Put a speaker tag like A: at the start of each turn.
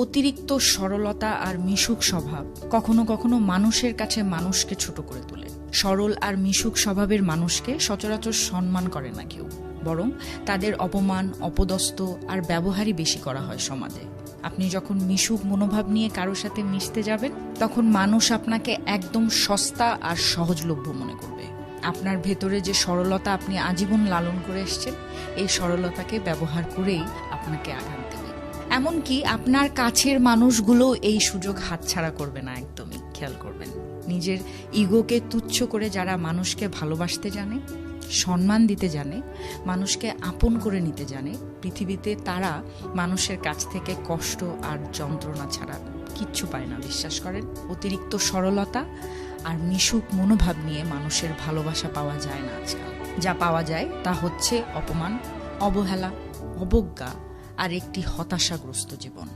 A: অতিরিক্ত সরলতা আর মিশুক স্বভাব কখনো কখনো মানুষের কাছে মানুষকে ছোট করে তোলে। সরল আর মিশুক স্বভাবের মানুষকে সচরাচর সম্মান করে না কেউ, বরং তাদের অপমান, অপদস্থ আর ব্যবহারই বেশি করা হয় সমাজে। আপনি যখন মিশুক মনোভাব নিয়ে কারোর সাথে মিশতে যাবেন, তখন মানুষ আপনাকে একদম সস্তা আর সহজলভ্য মনে করবে। আপনার ভেতরে যে সরলতা আপনি আজীবন লালন করে এসেছেন, এই সরলতাকে ব্যবহার করেই আপনাকে আঘাত দেবে। এমনকি আপনার কাছের মানুষগুলো এই সুযোগ হাতছাড়া করবে না, একদমই খেয়াল করবেন। নিজের ইগোকে তুচ্ছ করে যারা মানুষকে ভালোবাসতে জানে, সম্মান দিতে জানে, মানুষকে আপন করে নিতে জানে, পৃথিবীতে তারা মানুষের কাছ থেকে কষ্ট আর যন্ত্রণা ছাড়া কিচ্ছু পায় না, বিশ্বাস করেন। অতিরিক্ত সরলতা আর মিশুক মনোভাব নিয়ে মানুষের ভালোবাসা পাওয়া যায় না আজকাল। যা পাওয়া যায় তা হচ্ছে অপমান, অবহেলা, অবজ্ঞা আর একটি হতাশাগ্রস্ত জীবন।